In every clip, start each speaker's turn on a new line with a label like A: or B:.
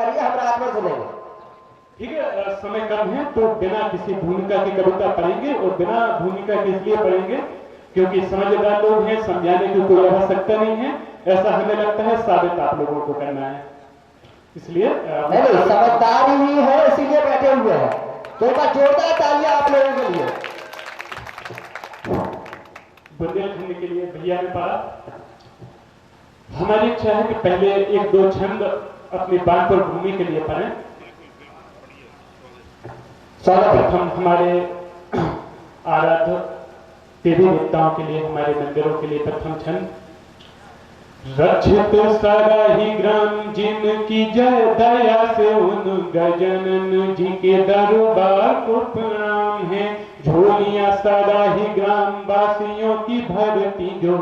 A: करिए, हम रात में सुनेंगे।
B: ठीक है, समय कम है तो बिना किसी भूमिका की कविता पढ़ेंगे, और बिना भूमिका के इसलिए पढ़ेंगे क्योंकि समझदार लोग हैं, समझाने की कोई आवश्यकता नहीं है, ऐसा हमें लगता है, साबित आप लोगों को करना है, इसलिए
A: नहीं समझदार ही है, इसीलिए बैठे हुए हैं। तो एक बार जोरदार तालियां आप लोगों के लिए।
B: बुंदेलखंड के लिए भैया ने पढ़ा। हमारी इच्छा है कि पहले एक दो छंद अपनी बानपुर भूमि के लिए पढ़ें। सर्वप्रथम हमारे आराध्य देवी देवताओं के लिए, हमारे मंदिरों के लिए प्रथम छंद। रक्षित सारा ही ग्राम जिनकी जय दया से उन गजानन जी के दरबार को प्रणाम है। झोलियां सारा ही ग्राम वासियों की भरती जो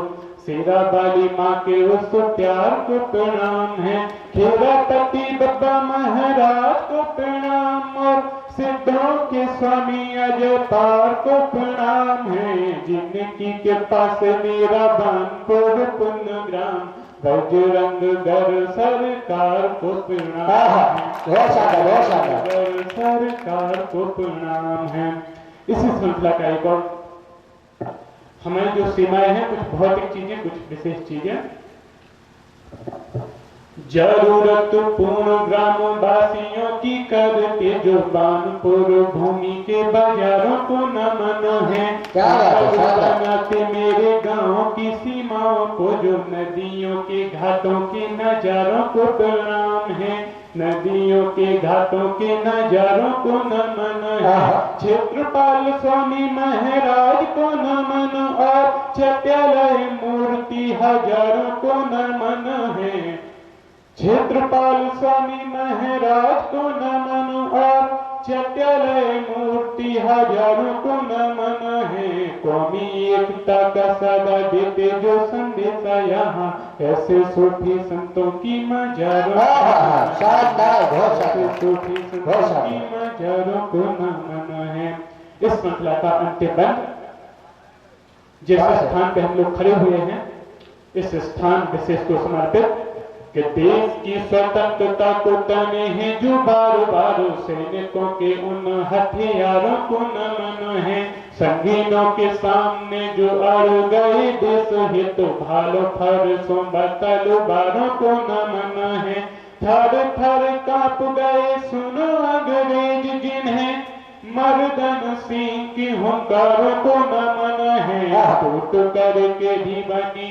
B: शेरा वाली माँ के उस प्यार को प्रणाम है। खेरापति बाबा महाराज को प्रणाम और सिद्धों के स्वामी अजय पार को प्रणाम है। जिनकी कृपा से मेरा बानपुर पुण्य ग्राम बजरंगगढ़ सरकार को प्रणाम है। सरकार को प्रणाम है। इसी श्रृंखला का एक और, हमारी जो सीमाएं हैं, कुछ भौतिक चीजें, कुछ विशेष चीजें। जरूरत पूर्ण ग्रामवासियों की करते जो बानपुर भूमि के बाजारों को नमन है। बनाते मेरे गांव की सीमाओं को जो नदियों के घाटों के नजारों को प्रणाम है। नदियों के घाटों के नजारों को नमन है। क्षेत्रपाल स्वामी महाराज को नमन और चट्यालय मूर्ति हजारों को नमन है। क्षेत्रपाल स्वामी महाराज को नमन और चट्यालय मूर्ति हजारों को नमन है। कौमी एकता का सदा देते जो संदेशा यहाँ, ऐसे सूफी संतों की मजारों सूफी संतों की मजारों को नमन है। इस श्रृंखला का अंतिम बंद, जिस स्थान पे हम लोग खड़े हुए हैं, इस स्थान विशेष को समर्पित कि देश की स्वतंत्रता को तने हैं जो बार बार सैनिकों के उन हथियारों को नमन है। संगीनों के सामने जो अड़ गए देश हित भालो फरसों तलवारों को नमन है। थर थर कांप गए सुनो अंग्रेज जिन्हें मर्दन सिंह की हुंकारों को नमन है। टूट करके भी बनी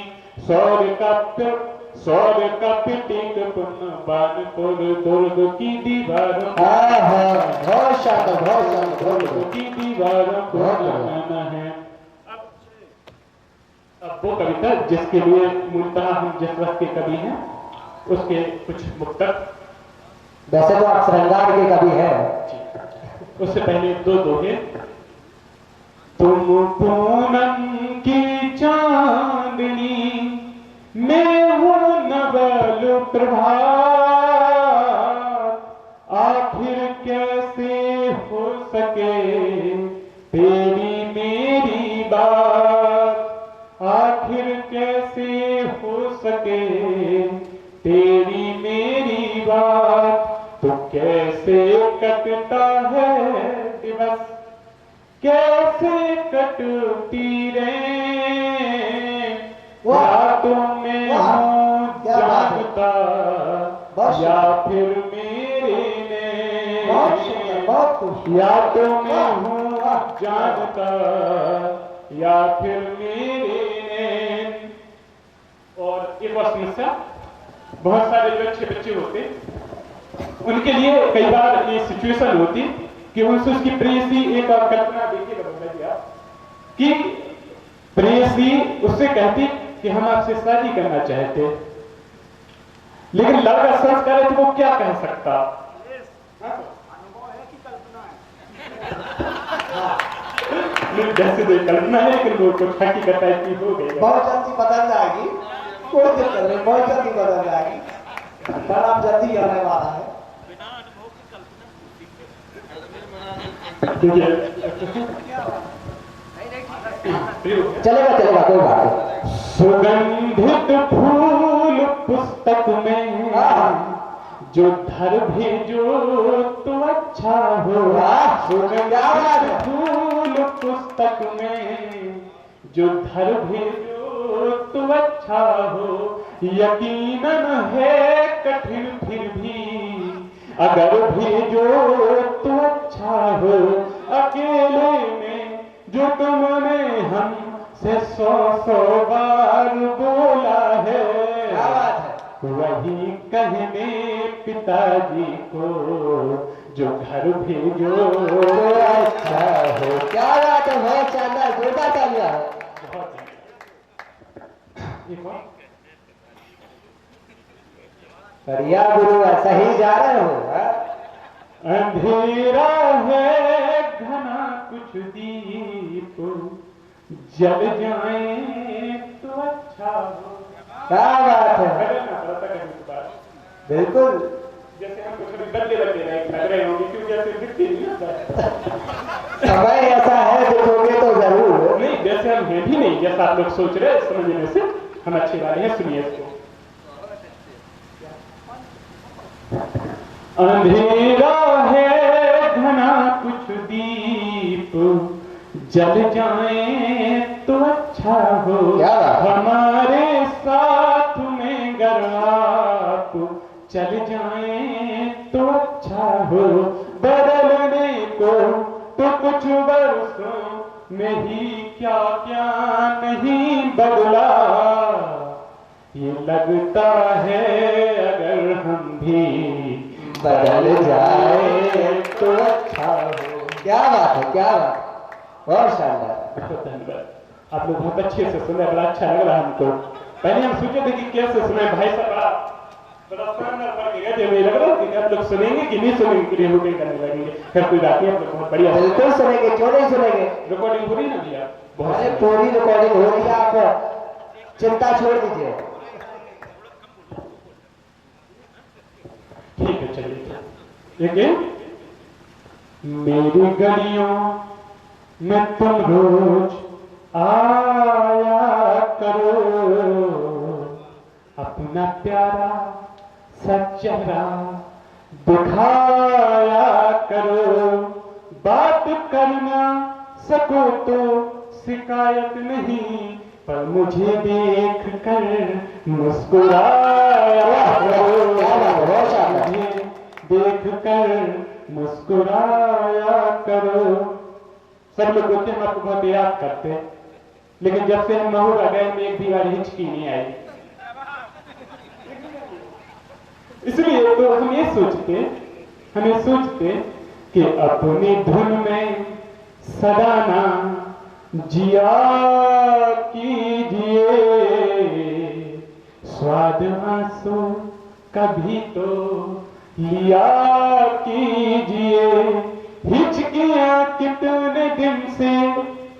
B: सौर का प्रतीक पुनः बानपुर दुर्ग की दीवारों की दीवारों को नमन है। अब वो कविता जिसके लिए मूलतः हम जिस वक्त के कवि हैं, उसके कुछ मुक्तक।
A: वैसे तो आप श्रृंगार के कवि हैं।
B: उससे पहले दो दोहे। तुम पूनम की चांदनी मैं वो नवल प्रभात, आखिर कैसे हो सके तेरी मेरी बात। आखिर कैसे हो सके तेरी मेरी बात। तो कैसे कटता है दिवस, कैसे कटती रे रातों में हूँ जानता या फिर मेरे ने, या तो मैं हूँ जानता या फिर मेरे ने। और एक और समस्या, बहुत सारे जो अच्छे बच्चे होते उनके लिए कई बार ये सिचुएशन होती कि उनसे उसकी प्रेयसी, एक कल्पना देखिए बदला कि प्रेयसी उससे कहती कि हम आपसे शादी करना चाहते, लेकिन लड़का सर्च करे तो वो क्या कह सकता?
C: अनुभव है कि कल्पना है?
B: जैसे तो कल्पना है, लेकिन वो कुछ हकीकत है कि हो गई।
A: बहुत जल्दी बदल जाएगी, कोई दिक्कत नहीं, बहुत जल्दी बदल जाएगी। परिणाम जल्दी आने वाला है। चलेगा चलेगा, कोई बात नहीं।
B: सुगंधित फूल पुस्तक में जो धर भेजो तो अच्छा हो।
A: वाह, क्या बात है।
B: फूल पुस्तक में जो धर भेजो तो अच्छा हो। यकीनन है कठिन फिर भी अगर भेजो तो अच्छा हो। अकेले में जो तुमने हमसे 100 बार बोला है,
A: क्या बात है।
B: वही कहने पिताजी को जो घर भेजो अच्छा हो।
A: क्या बात है, बहुत शानदार, जोरदार तालियां है। बढ़िया गुरु, सही जा रहे हो।
B: अंधेरा है घना कुछ दीप जल जाए तो अच्छा हो।
A: क्या बात है।
B: बदलना पड़ता है कभी कभार।
A: बिल्कुल।
B: जैसे हम कुछ बदले लग रहे होंगे क्योंकि ऐसे दिखते नहीं आता।
A: समय ऐसा है, दिखोगे तो जरूर।
B: नहीं, जैसे हम हैं भी नहीं, जैसा आप लोग सोच रहे हैं समझने से हम अच्छे वाले हैं। सुनिए इसको। अंधेरा है घना कुछ दीप जल जाए तो अच्छा हो।
A: क्या बात।
B: हमारे साथ में गर आप चल जाए तो अच्छा हो। बदलने को तो कुछ वर्षों में ही क्या क्या नहीं बदला। ये लगता है अगर हम भी
A: बदल जाए तो अच्छा हो। क्या बात है, क्या बात है, बहुत शानदार।
B: बहुत धन्यवाद। आप लोग बहुत अच्छे से सुने, बड़ा अच्छा लग रहा हमको। पहले हम सोचे थे कि कैसे सुने, भाई साहब बड़ा शानदार पढ़ के गए थे। मुझे लग रहा था कि आप लोग सुनेंगे कि नहीं सुनेंगे, कि रिकॉर्डिंग करने लगेंगे। फिर कोई बात नहीं, आप लोग बहुत बढ़िया
A: बिल्कुल सुनेंगे, क्यों नहीं सुनेंगे।
B: रिकॉर्डिंग हो रही ना भैया, बहुत
A: अरे पूरी रिकॉर्डिंग हो रही है, आप चिंता छोड़ दीजिए।
B: ठीक है, चलिए। लेकिन मेरी गलियों में तुम रोज आया करो, अपना प्यारा सा चेहरा दिखाया करो। बात करना सको तो शिकायत नहीं, पर मुझे देख कर मुस्कुराया करो। मुझे देख कर मुस्कुराया करो। सब लोग बोलते हैं हम आपको बहुत याद करते हैं, लेकिन जब से हम महुआ गए में एक भी बार हिचकी नहीं आई। इसलिए तो हमें सोचते कि अपनी धुन में सदा ना जिया कीजिए। स्वाद आंसू कभी तो लिया कीजिए। हिचकियां कितने दिन से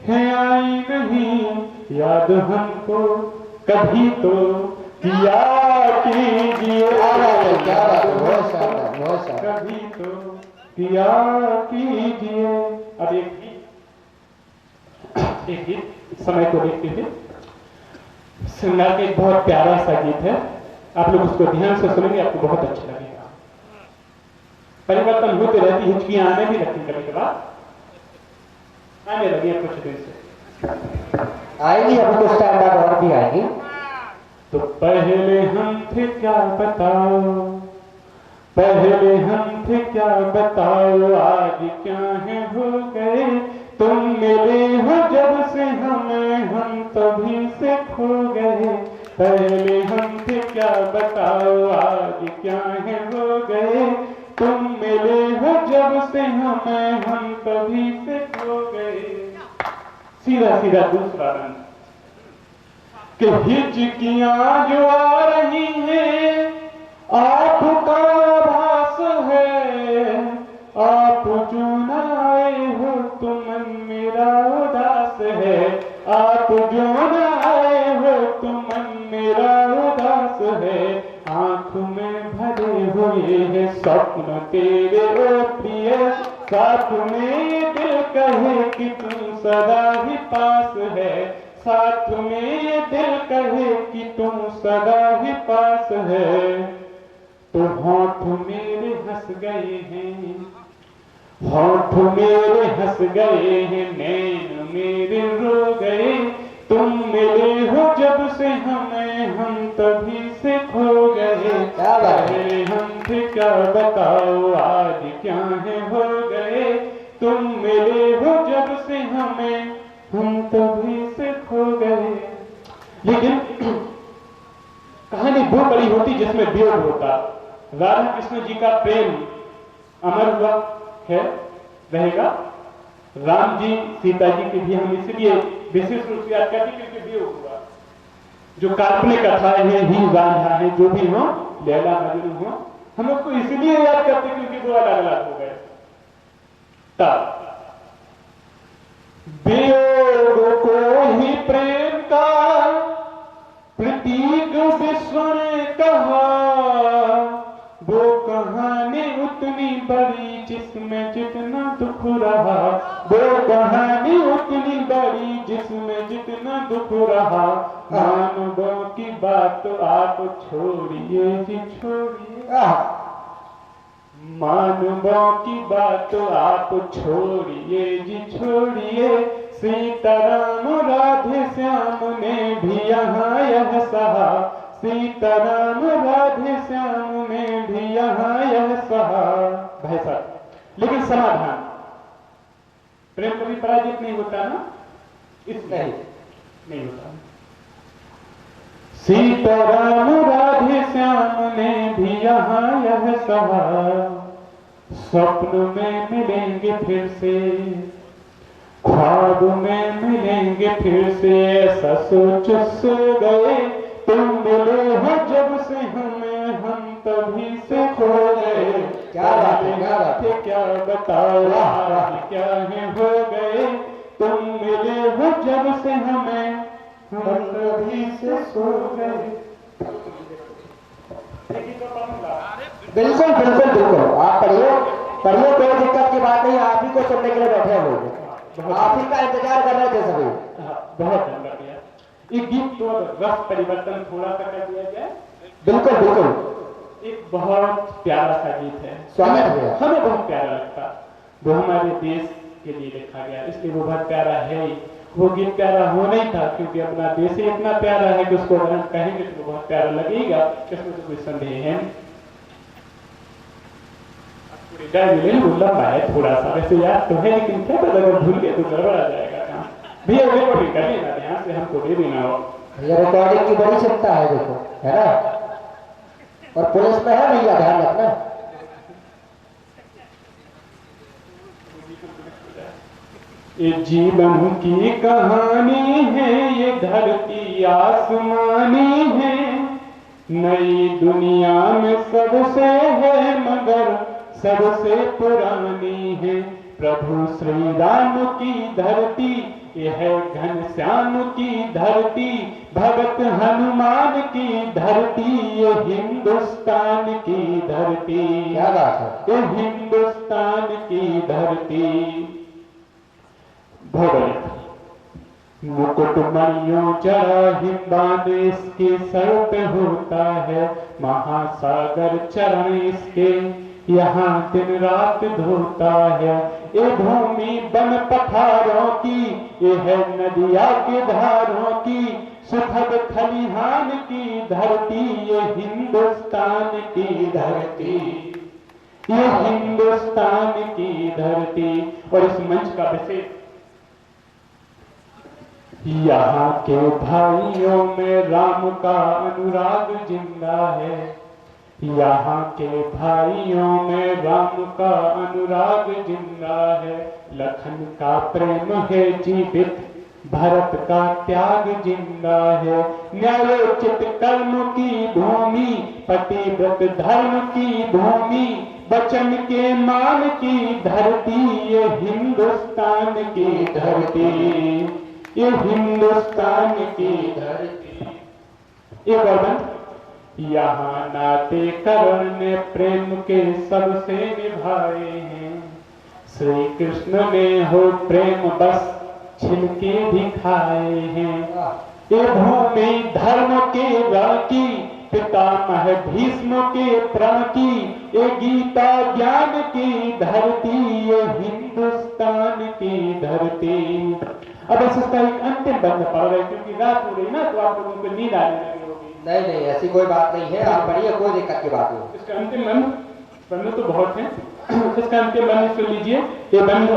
B: है आई नहीं, याद हमको कभी तो किया कीजिए। कभी तो किया कीजिए। अब एक गीत समय को देखते हुए श्रृंगार का एक बहुत प्यारा सा गीत है। आप लोग उसको ध्यान से सुनेंगे, आपको बहुत अच्छा लगेगा। परिवर्तन होते रहती, हिचकियां आने भी लगती, कभी कभार आने लगी कुछ दिन से
A: आएगी, अभी कुछ टाइम बाद और भी आएगी।
B: तो पहले हम थे क्या बताओ, पहले हम थे क्या बताओ, आज क्या है हो गए तुम मिले हो जब से हमें, हम तभी से खो गए। पहले हम थे क्या बताओ, आज क्या है हो गए तुम मिले हो जब से हमें, हम तभी से खो गए। सीधा सीधा दूसरा रंग कि हिचकियां जो आ रही हैं आपका आभास है, आप जो न आए हो तो मन मेरा उदास है। आप जो न आए हो तो मन मेरा उदास है। आंख में भरे हुए है स्वप्न तेरे ओ प्रिय, साथ में दिल कहे कि तू सदा ही पास है। साथ में ये दिल कहे कि तुम सदा ही पास है। तो होठ मेरे हंस गए हैं, होठ मेरे हंस गए हैं, नैन मेरे रो गए। तुम मिले हो जब से हमें, हम तभी से खो गए।
A: क्या बात है?
B: अरे हम थे क्या बताओ आज क्या है हो गए। तुम मिले हो जब से हमें, हम तभी से खो गए। लेकिन कहानी वो बड़ी होती जिसमें वियोग होता। राधा कृष्ण जी का प्रेम अमर हुआ है, रहेगा। राम जी सीता जी के भी हम इसलिए विशेष रूप से याद करते क्योंकि वियोग हुआ। जो काल्पनिक कथाएं हैं, ही रांझा है, जो भी हो, लैला मजनू हो, हम उसको इसलिए याद करते क्योंकि वो अलग अलग हो गए। तब वियोग को ही प्रेम का प्रतीक विश्व ने कहा, वो कहानी उतनी बड़ी जिसमें जितना दुख रहा। वो कहानी उतनी बड़ी जिसमें जितना दुख रहा। मानवों की बात तो आप छोड़िए जी छोड़िए, मानवों की बात तो आप छोड़िए जी छोड़िए। सीताराम राधे श्याम ने भी यहाँ यह सहा, सीताराम राधे श्याम ने भी यहाँ यह सहा। भाई साहब, लेकिन समाधान, प्रेम कभी पराजित नहीं होता ना, इसलिए नहीं होता। सीताराम राधे श्याम ने भी यहाँ यह सहा, स्वप्न में मिलेंगे फिर से, ख्वाब में मिलेंगे फिर से। ऐसा सोच सो गए, तुम मिले हो जब से हमें, हम तभी से खो गए।
A: क्या बात है, क्या बात है।
B: क्या बताओ आज क्या है हो गए। तुम मिले हो जब से हमें, हम तभी से सो गए।
A: बिल्कुल बिल्कुल बिल्कुल, आप पढ़िए पढ़िए, कोई दिक्कत की बात नहीं। आप ही को सुनने के लिए बैठे हैं लोग, आप ही का इंतजार कर रहे थे सभी।
B: बहुत धन्यवाद भैया। एक गीत तो रस परिवर्तन थोड़ा सा कर दिया जाए।
A: बिल्कुल बिल्कुल,
B: एक बहुत प्यारा सा गीत है,
A: स्वागत है।
B: हमें बहुत प्यारा लगता। वो हमारे देश के लिए लिखा गया, इसलिए वो बहुत प्यारा है ही। वो गीत प्यारा होना ही था क्योंकि अपना देश ही इतना प्यारा है कि उसको अगर हम कहेंगे तो वो बहुत प्यारा लगेगा, इसमें तो कोई संदेह है। लंबा है थोड़ा सा, वैसे याद तो है, लेकिन क्या पता अगर भूल गए तो गड़बड़ आ जाएगा काम। भैया रिकॉर्डिंग कर लेना, ध्यान से हमको दे देना हो।
A: ये रिकॉर्डिंग की बड़ी चिंता है, देखो, है ना। और पुलिस में है भैया, ध्यान रखना।
B: ये जीवन की कहानी है, ये धरती आसमानी है। नई दुनिया में सबसे है मगर सबसे पुरानी है। प्रभु श्री राम की धरती, यह घनश्याम की धरती, भगत हनुमान की धरती, ये हिंदुस्तान की धरती।
A: क्या बात है।
B: ये हिंदुस्तान की धरती। भगत मुकुटमणियों जरा हिंदान इसके सर पे होता है। महासागर चरण इसके यहाँ दिन रात धोता है। ये भूमि बन पठारों की, ये है नदिया के धारों की, सुखद खलिहान की धरती, ये हिंदुस्तान की धरती, ये हिंदुस्तान की धरती। और इस मंच का विशेष, यहाँ के भाइयों में राम का अनुराग जिंदा है। यहाँ के भाइयों में राम का अनुराग जिंदा है। लखन का प्रेम है जीवित, भरत का त्याग जिंदा है। न्यायोचित कर्म की भूमि, पतिव्रत धर्म की भूमि, वचन के मान की धरती, ये हिंदुस्तान की धरती, ये हिंदुस्तान की धरती। एक और यहाँ नाते करण ने प्रेम के सबसे निभाए हैं। श्री कृष्ण ने हो प्रेम बस छिलके भी खाए हैं। ये भूमि धर्म के राखी, पितामह भीष्म के प्रण की, ये गीता ज्ञान की धरती, ये हिंदुस्तान की धरती। अब इसका एक अंतिम बंद पड़ रहा है क्योंकि रात हो रही ना, तो आप लोगों को नींद आने लगी होगी।
A: नहीं नहीं, ऐसी कोई बात नहीं है, आप पढ़िए, कोई दिक्कत की बात नहीं।
B: इसका अंतिम बंद तो बहुत है, इसका अंतिम बंद सुन लीजिए। ये बंद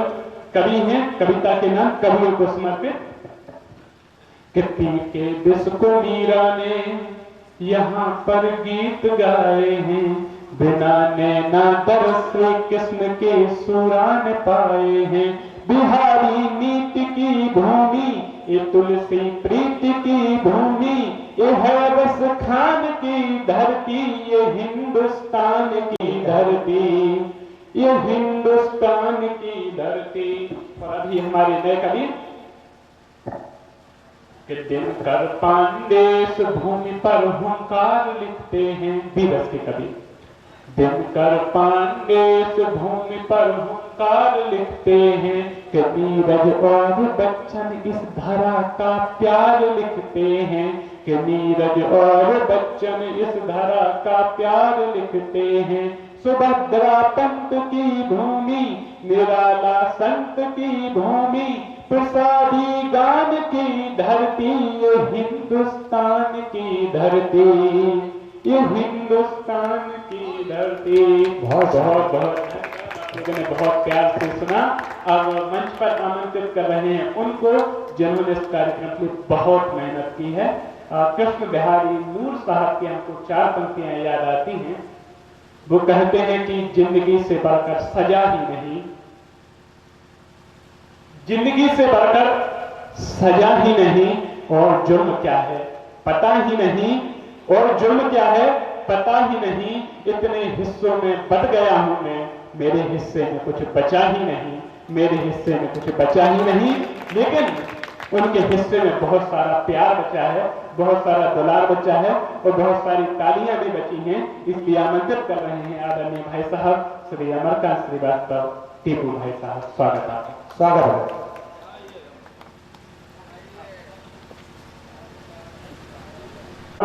B: कवि है, कविता के नाम कवियों को समर्पित। पी के विष को मीरा ने यहाँ पर गीत गाए हैं, बिना नैना दरस कृष्ण के सुरान पाए हैं। बिहारी नीति की भूमि, ये तुलसी प्रीति की भूमि, ये है बस खान की धरती, ये हिंदुस्तान की धरती, ये हिंदुस्तान की धरती। और अभी हमारे नए कवि कि दिनकर पांडे इस भूमि पर हुंकार लिखते हैं, बीरस के कवि। दिनकर पांडे इस भूमि पर हुंकार लिखते हैं, कि नीरज और बच्चन इस धरा का प्यार लिखते हैं, कि नीरज और बच्चन इस धरा का प्यार लिखते हैं। सुभद्रा पंत की भूमि, निराला संत की भूमि, प्रसादी गान की धरती, ये हिंदुस्तान की धरती, ये हिंदुस्तान की धरती। बहुत बहुत बहुत लोगों ने बहुत प्यार से सुना। अब मंच पर आमंत्रित कर रहे हैं उनको जिन्होंने इस कार्यक्रम के लिए बहुत मेहनत की है। कृष्ण बिहारी नूर साहब की हमको 4 पंक्तियां याद आती हैं। वो कहते हैं कि जिंदगी से बढ़कर सजा ही नहीं, जिंदगी से बढ़कर सजा ही नहीं, और जुर्म क्या है पता ही नहीं, और जुर्म क्या है पता ही नहीं। इतने हिस्सों में बट गया हूं मैं, मेरे हिस्से में कुछ बचा ही नहीं, मेरे हिस्से में कुछ बचा ही नहीं। लेकिन उनके हिस्से में बहुत सारा प्यार बचा है, बहुत सारा दुलार बचा है, और बहुत सारी तालियां भी बची हैं। इसलिए आमंत्रित कर रहे हैं आदरणीय भाई साहब श्री अमरकांत श्रीवास्तव, टीपू भाई साहब, स्वागत है।
A: स्वागत है।